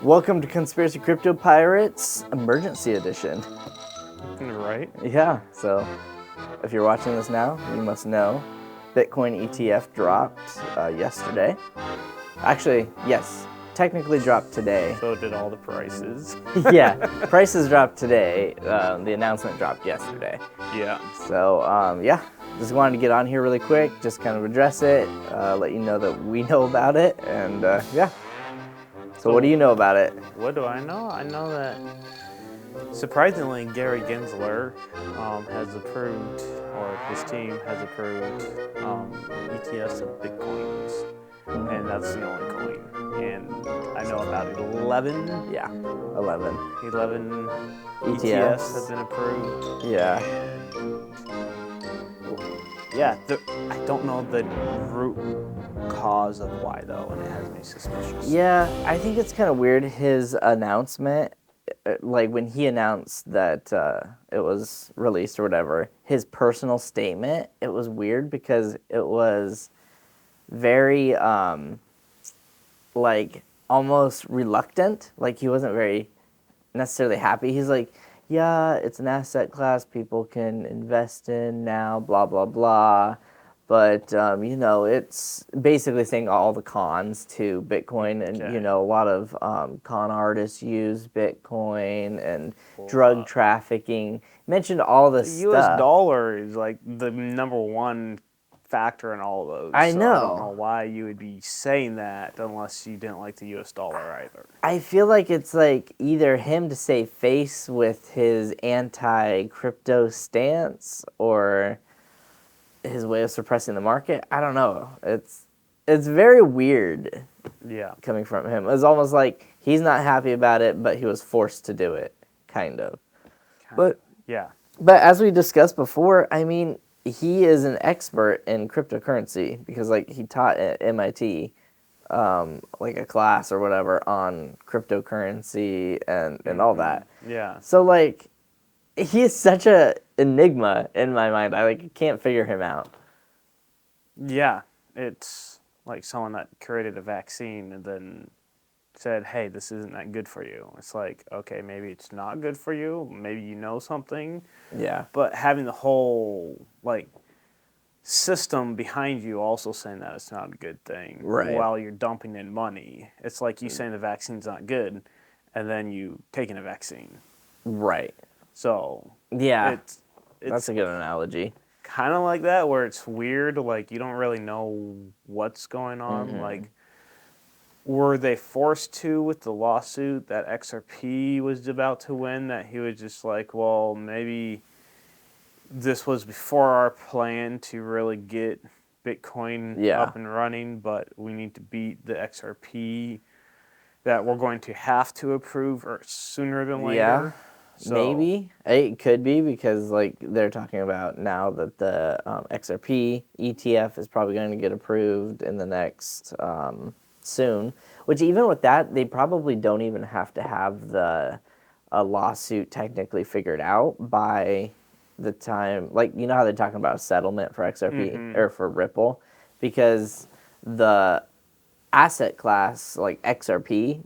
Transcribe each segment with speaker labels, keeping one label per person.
Speaker 1: Welcome to Conspiracy Crypto Pirates Emergency Edition.
Speaker 2: Right.
Speaker 1: Yeah, so if you're watching this now, you must know Bitcoin ETF dropped yesterday. Actually, yes, technically dropped today.
Speaker 2: So did all the prices.
Speaker 1: Yeah, prices dropped today. The announcement dropped yesterday.
Speaker 2: Yeah.
Speaker 1: So, yeah, just wanted to get on here really quick, just kind of address it, let you know that we know about it, and yeah. So what do you know about it?
Speaker 2: What do I know? I know that surprisingly, Gary Gensler has approved, or his team has approved ETFs of Bitcoins, and that's the only coin. And I know about 11.
Speaker 1: Yeah, 11.
Speaker 2: 11
Speaker 1: ETFs.
Speaker 2: ETFs have been approved.
Speaker 1: Yeah.
Speaker 2: Yeah, I don't know the root cause of why though, and it has me suspicious.
Speaker 1: Yeah, I think it's kind of weird, his announcement, like when he announced that it was released or whatever, his personal statement, it was weird because it was very, like, almost reluctant. Like, he wasn't very necessarily happy. He's like, yeah, it's an asset class people can invest in now, blah, blah, blah. But, you know, it's basically saying all the cons to Bitcoin. And, you know, a lot of con artists use Bitcoin and drug trafficking. Mentioned all this
Speaker 2: The
Speaker 1: stuff.
Speaker 2: U.S. dollar is like the number one factor in all of those.
Speaker 1: I
Speaker 2: so
Speaker 1: know.
Speaker 2: I don't know why you would be saying that unless you didn't like the U.S. dollar either.
Speaker 1: I feel like it's like either him to save face with his anti-crypto stance or his way of suppressing the market. I don't know. It's very weird.
Speaker 2: Yeah.
Speaker 1: Coming from him. It's almost like he's not happy about it, but he was forced to do it, kind of. But
Speaker 2: yeah.
Speaker 1: But as we discussed before, I mean, he is an expert in cryptocurrency because like he taught at MIT like a class or whatever on cryptocurrency and all that.
Speaker 2: Yeah.
Speaker 1: So like he is such a enigma in my mind. I like can't figure him out.
Speaker 2: Yeah. It's like someone that created a vaccine and then said, hey, this isn't that good for you. It's like, okay, maybe it's not good for you. Maybe you know something.
Speaker 1: Yeah.
Speaker 2: But having the whole like system behind you also saying that it's not a good thing,
Speaker 1: right,
Speaker 2: while you're dumping in money. It's like you saying the vaccine's not good and then you taking a vaccine.
Speaker 1: Right.
Speaker 2: So
Speaker 1: yeah,
Speaker 2: it's
Speaker 1: that's a good analogy.
Speaker 2: Kind of like that, where it's weird, like you don't really know what's going on. Like, were they forced to with the lawsuit that XRP was about to win, that he was just like, well, maybe this was before our plan to really get Bitcoin up and running, but we need to beat the XRP that we're going to have to approve or sooner than later.
Speaker 1: Yeah, so, maybe. It could be because like they're talking about now that the XRP ETF is probably going to get approved in the next soon, which even with that, they probably don't even have to have the lawsuit technically figured out by the time, like, you know how they're talking about a settlement for XRP or for Ripple, because the asset class like XRP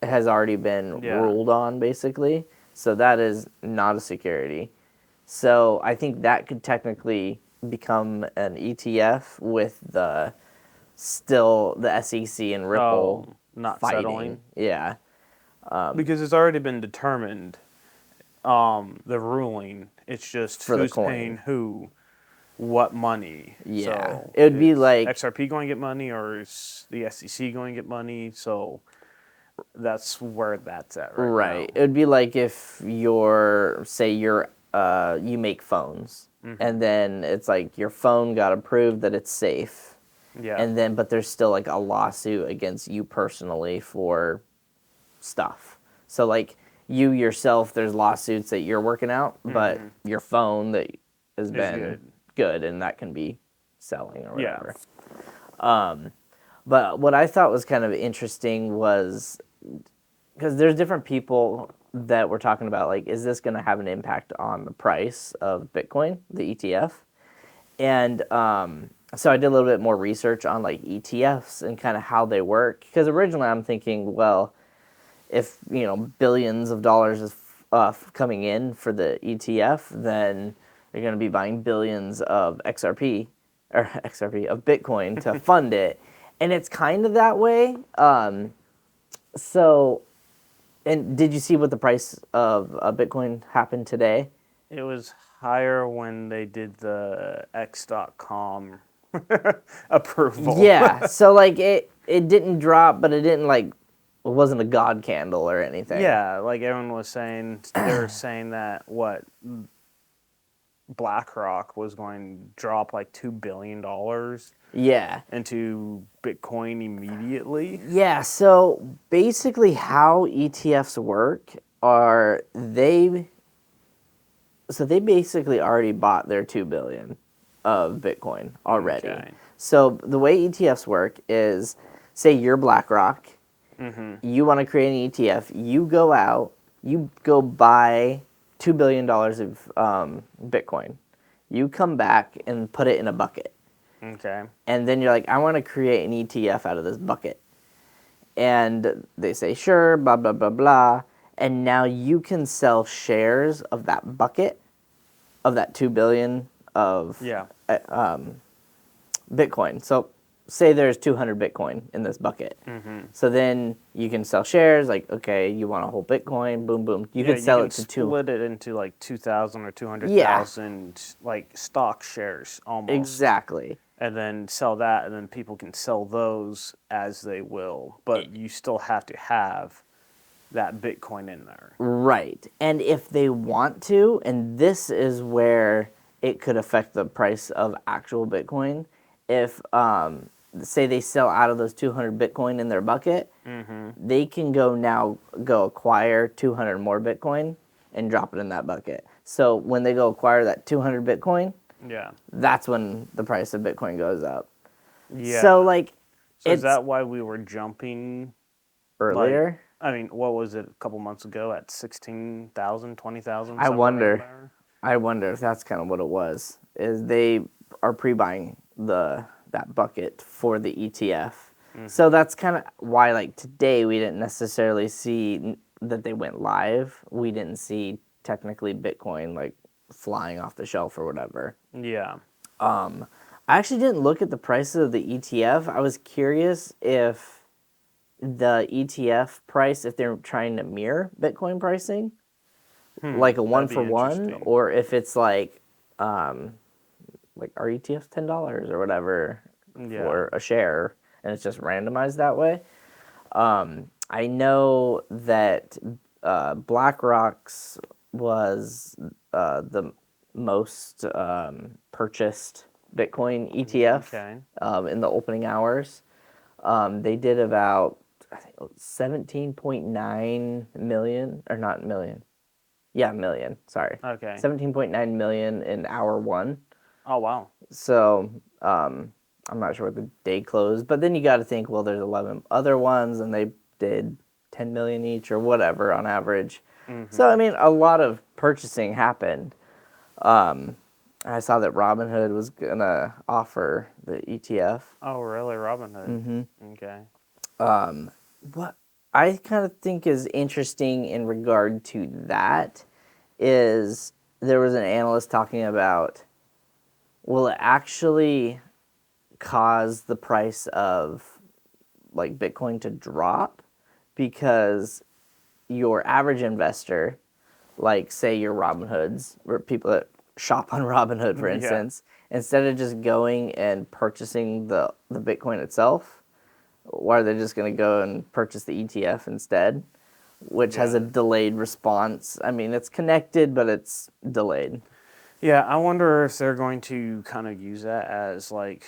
Speaker 1: has already been ruled on basically, so that is not a security. So I think that could technically become an ETF with the still the SEC and Ripple
Speaker 2: not
Speaker 1: fighting.
Speaker 2: Settling.
Speaker 1: Yeah,
Speaker 2: because it's already been determined. The ruling. It's just
Speaker 1: for
Speaker 2: who's paying who, what money.
Speaker 1: Yeah,
Speaker 2: so
Speaker 1: it would be like
Speaker 2: XRP going to get money, or is the SEC going to get money? So that's where that's at right now.
Speaker 1: It would be like if you're, say you're, you make phones, and then it's like your phone got approved that it's safe.
Speaker 2: Yeah.
Speaker 1: And then, but there's still like a lawsuit against you personally for stuff. So like you yourself, there's lawsuits that you're working out, but your phone that has been good, and that can be selling or whatever. Yeah. But what I thought was kind of interesting was, because there's different people that we're talking about, like, is this going to have an impact on the price of Bitcoin, the ETF? And so I did a little bit more research on like ETFs and kind of how they work. Because originally I'm thinking, well, if billions of dollars is coming in for the ETF, then they're going to be buying billions of XRP or XRP of Bitcoin to fund it, and it's kind of that way. So, and did you see what the price of Bitcoin happened today?
Speaker 2: It was higher when they did the X.com approval.
Speaker 1: Yeah. So like it didn't drop, but it didn't like it wasn't a god candle or anything.
Speaker 2: Yeah, like everyone was saying, they were saying that what BlackRock was going to drop like $2 billion
Speaker 1: Yeah.
Speaker 2: into Bitcoin immediately.
Speaker 1: Yeah, so basically how ETFs work are they basically already bought their 2 billion of Bitcoin already.
Speaker 2: Okay.
Speaker 1: So the way ETFs work is say you're BlackRock, you want to create an ETF, you go out, you go buy $2 billion of Bitcoin. You come back and put it in a bucket.
Speaker 2: Okay.
Speaker 1: And then you're like, I want to create an ETF out of this bucket. And they say, sure, blah, blah, blah, blah. And now you can sell shares of that bucket, of that 2 billion of
Speaker 2: Yeah.
Speaker 1: Bitcoin. So say there's 200 Bitcoin in this bucket. So then you can sell shares, like, okay, you want a whole Bitcoin, boom, boom. You
Speaker 2: Yeah,
Speaker 1: could sell
Speaker 2: you
Speaker 1: it
Speaker 2: can
Speaker 1: to two.
Speaker 2: split it into like 2,000 or
Speaker 1: Yeah,
Speaker 2: 200,000 like stock shares almost.
Speaker 1: exactly.
Speaker 2: And then sell that, and then people can sell those as they will. But you still have to have that Bitcoin in there.
Speaker 1: Right. And if they want to, and this is where it could affect the price of actual Bitcoin, if say they sell out of those 200 Bitcoin in their bucket, they can go acquire 200 more Bitcoin and drop it in that bucket. So when they go acquire that 200 Bitcoin,
Speaker 2: Yeah.
Speaker 1: that's when the price of Bitcoin goes up.
Speaker 2: Yeah.
Speaker 1: So like
Speaker 2: So is
Speaker 1: it's
Speaker 2: that why we were jumping? Like,
Speaker 1: earlier.
Speaker 2: I mean, what was it a couple months ago at 16,000, 20,000,
Speaker 1: I
Speaker 2: somewhere around
Speaker 1: wonder.
Speaker 2: there?
Speaker 1: I wonder if that's kind of what it was. Is they are pre-buying that bucket for the ETF. So that's kind of why, like today, we didn't necessarily see that they went live. We didn't see technically Bitcoin like flying off the shelf or whatever.
Speaker 2: Yeah.
Speaker 1: I actually didn't look at the prices of the ETF. I was curious if the ETF price, if they're trying to mirror Bitcoin pricing, like a one
Speaker 2: That'd
Speaker 1: for
Speaker 2: be
Speaker 1: one,
Speaker 2: interesting.
Speaker 1: or if it's like our ETF's $10 or whatever
Speaker 2: Yeah.
Speaker 1: for a share, and it's just randomized that way. I know that BlackRock's was the most purchased Bitcoin ETF
Speaker 2: Okay.
Speaker 1: in the opening hours. They did about I think 17.9 million, or not million. Yeah, million. Sorry,
Speaker 2: Okay.
Speaker 1: 17.9 million in hour one.
Speaker 2: Oh, wow.
Speaker 1: So I'm not sure what the day closed, but then you got to think, well, there's 11 other ones, and they did 10 million each or whatever on average. So I mean, a lot of purchasing happened. I saw that Robinhood was gonna offer the ETF.
Speaker 2: Oh, really? Robinhood. Okay.
Speaker 1: What I kind of think is interesting in regard to that is there was an analyst talking about, will it actually cause the price of like Bitcoin to drop because your average investor, like say your Robinhoods or people that shop on Robinhood, for
Speaker 2: Yeah.
Speaker 1: instance, instead of just going and purchasing the Bitcoin itself, why are they just going to go and purchase the ETF instead, which has a
Speaker 2: Yeah.
Speaker 1: delayed response? I mean, it's connected, but it's delayed.
Speaker 2: Yeah, I wonder if they're going to kind of use that as like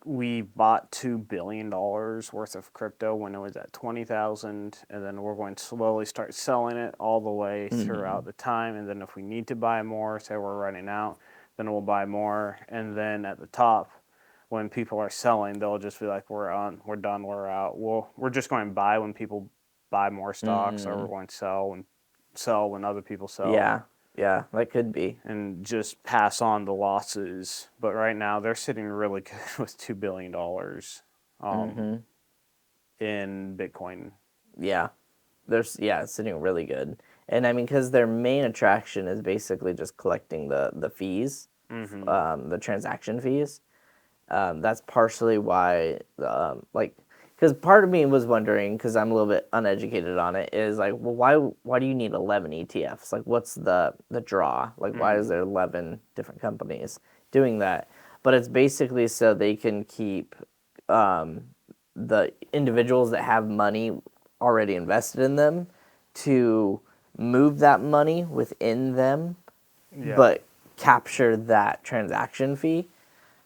Speaker 2: we bought $2 billion worth of crypto when it was at 20,000, and then we're going to slowly start selling it all the way throughout the time. And then if we need to buy more, say we're running out, then we'll buy more. And then at the top, when people are selling, they'll just be like, we're done, we're out. We're just going to buy when people buy more stocks, or we're going to sell when other people sell,
Speaker 1: Yeah, yeah, that could be.
Speaker 2: and just pass on the losses. But right now, they're sitting really good with $2 billion in Bitcoin.
Speaker 1: Yeah. they're sitting really good. And I mean, because their main attraction is basically just collecting the fees,
Speaker 2: Mm-hmm.
Speaker 1: the transaction fees. That's partially why, like, because part of me was wondering, because I'm a little bit uneducated on it, is like, well, why do you need 11 ETFs? Like, what's the draw? Like, why is
Speaker 2: Mm-hmm.
Speaker 1: there 11 different companies doing that? But it's basically so they can keep um, the individuals that have money already invested in them to move that money within them,
Speaker 2: Yeah.
Speaker 1: but capture that transaction fee.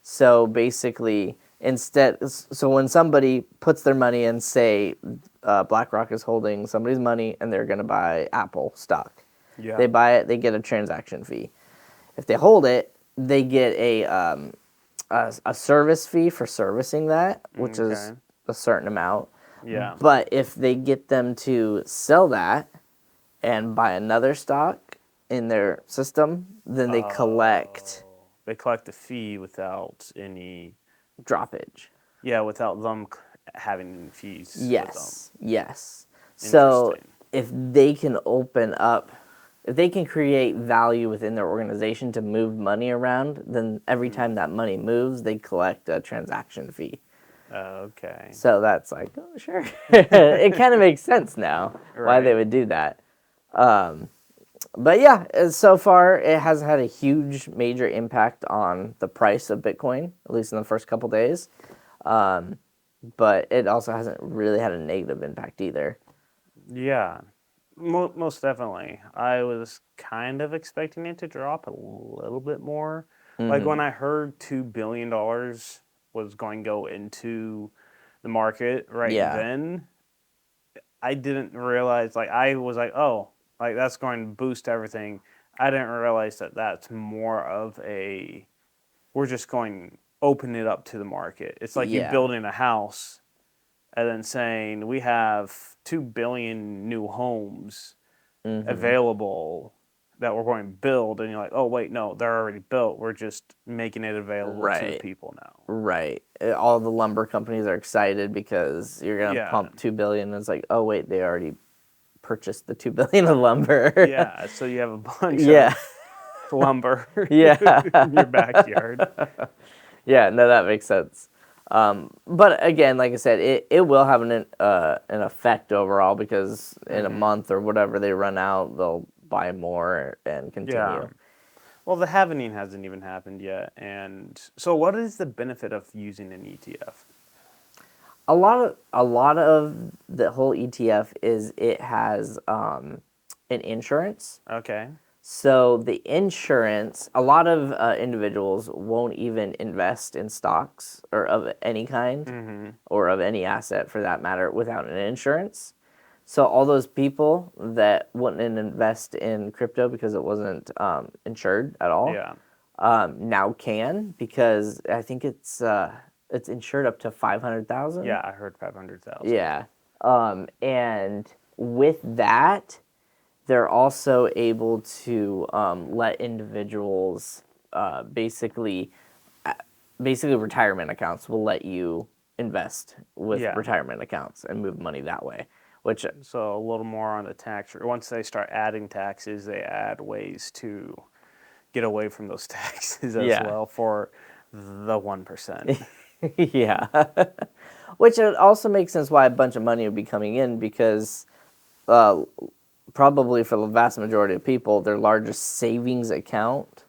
Speaker 1: So basically, so when somebody puts their money in, say, BlackRock is holding somebody's money and they're going to buy Apple stock.
Speaker 2: Yeah.
Speaker 1: They buy it, they get a transaction fee. If they hold it, they get a service fee for servicing that, which is
Speaker 2: Okay.
Speaker 1: a certain amount.
Speaker 2: Yeah.
Speaker 1: But if they get them to sell that and buy another stock in their system, then they collect
Speaker 2: They collect the fee without any,
Speaker 1: droppage.
Speaker 2: yeah, without them having fees with them.
Speaker 1: Yes, yes. So
Speaker 2: Interesting.
Speaker 1: if they can open up, if they can create value within their organization to move money around, then every time
Speaker 2: Mm.
Speaker 1: that money moves, they collect a transaction fee.
Speaker 2: Okay.
Speaker 1: So that's like, oh, sure. It kind of makes sense now why they
Speaker 2: Right.
Speaker 1: would do that. But yeah, so far it hasn't had a huge major impact on the price of Bitcoin, at least in the first couple days. But it also hasn't really had a negative impact either.
Speaker 2: Yeah. Most definitely. I was kind of expecting it to drop a little bit more. Like when I heard $2 billion was going to go into the market right
Speaker 1: Yeah,
Speaker 2: then, I didn't realize, like, I was like, oh, like that's going to boost everything. I didn't realize that that's more of a, we're just going open it up to the market. It's like you
Speaker 1: yeah,
Speaker 2: building a house and then saying we have 2 billion new homes available that we're going to build, and you're like, oh wait, no, they're already built. We're just making it available to the
Speaker 1: right,
Speaker 2: people now.
Speaker 1: right. All the lumber companies are excited because you're gonna
Speaker 2: Yeah,
Speaker 1: pump 2 billion. And it's like, oh wait, they already purchased the 2 billion of lumber.
Speaker 2: yeah. So you have a bunch
Speaker 1: Yeah,
Speaker 2: of lumber
Speaker 1: yeah,
Speaker 2: in your backyard.
Speaker 1: yeah. No, that makes sense. But again, like I said, it will have an effect overall because in a
Speaker 2: Hmm.
Speaker 1: month or whatever they run out, they'll buy more and
Speaker 2: Yeah.
Speaker 1: continue.
Speaker 2: Well, the halvening hasn't even happened yet, and so what is the benefit of using an ETF?
Speaker 1: A lot of the whole ETF is it has an insurance.
Speaker 2: Okay.
Speaker 1: So the insurance, a lot of individuals won't even invest in stocks or of any kind,
Speaker 2: Mm-hmm.
Speaker 1: or of any asset for that matter, without an insurance. So all those people that wouldn't invest in crypto because it wasn't insured at all,
Speaker 2: Yeah.
Speaker 1: now can, because I think it's insured up to 500,000.
Speaker 2: Yeah, I heard 500,000.
Speaker 1: Yeah, and with that, they're also able to let individuals basically retirement accounts will let you invest with
Speaker 2: Yeah.
Speaker 1: retirement accounts and move money that way, which
Speaker 2: So a little more on the tax. Once they start adding taxes, they add ways to get away from those taxes as
Speaker 1: yeah.
Speaker 2: well for the 1%.
Speaker 1: Yeah. Which it also makes sense why a bunch of money would be coming in because uh, probably for the vast majority of people, their largest savings account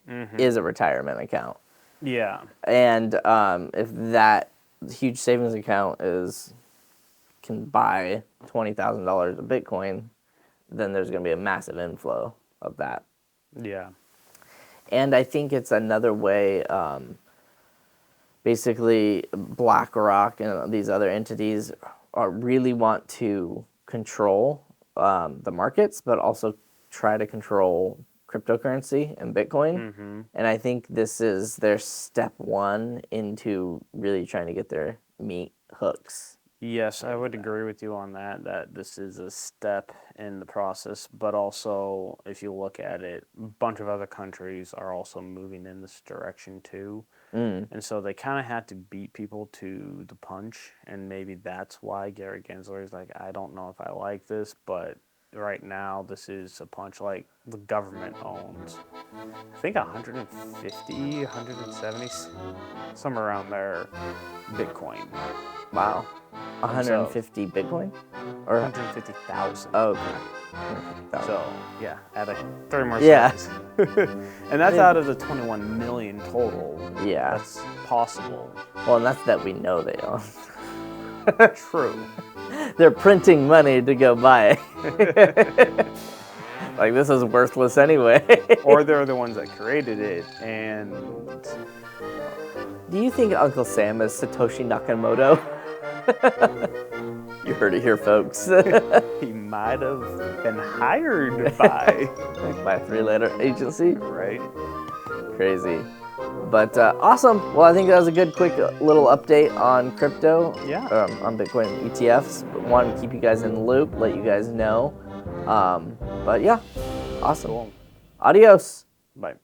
Speaker 2: Mm-hmm.
Speaker 1: is a retirement account.
Speaker 2: Yeah.
Speaker 1: And if that huge savings account is can buy $20,000 of Bitcoin, then there's going to be a massive inflow of that.
Speaker 2: Yeah.
Speaker 1: And I think it's another way, basically, BlackRock and these other entities really want to control the markets, but also try to control cryptocurrency and Bitcoin.
Speaker 2: Mm-hmm.
Speaker 1: And I think this is their step one into really trying to get their meat hooks.
Speaker 2: Yes, I would agree with you on that, that this is a step in the process, but also if you look at it, a bunch of other countries are also moving in this direction too. And so they kind of had to beat people to the punch, and maybe that's why Gary Gensler is like, I don't know if I like this, but right now this is a punch. Like the government owns, I think 150, 170, somewhere around there, Bitcoin.
Speaker 1: Wow.
Speaker 2: And so
Speaker 1: 150 Bitcoin? Or
Speaker 2: 150,000.
Speaker 1: oh, okay. 150,000.
Speaker 2: So yeah, add 30 more
Speaker 1: Yeah.
Speaker 2: zeros. And that's out of the 21 million total.
Speaker 1: Yeah.
Speaker 2: That's possible.
Speaker 1: Well, and that's that we know they own.
Speaker 2: True.
Speaker 1: They're printing money to go buy it. Like, this is worthless anyway.
Speaker 2: Or they're the ones that created it, and
Speaker 1: Do you think Uncle Sam is Satoshi Nakamoto? You heard it here, folks.
Speaker 2: he might have been hired by
Speaker 1: a three-letter agency.
Speaker 2: right.
Speaker 1: Crazy. But awesome. Well, I think that was a good, quick little update on crypto.
Speaker 2: Yeah.
Speaker 1: On Bitcoin and ETFs. But wanted to keep you guys in the loop, let you guys know. But yeah, awesome.
Speaker 2: Cool.
Speaker 1: Adios.
Speaker 2: Bye.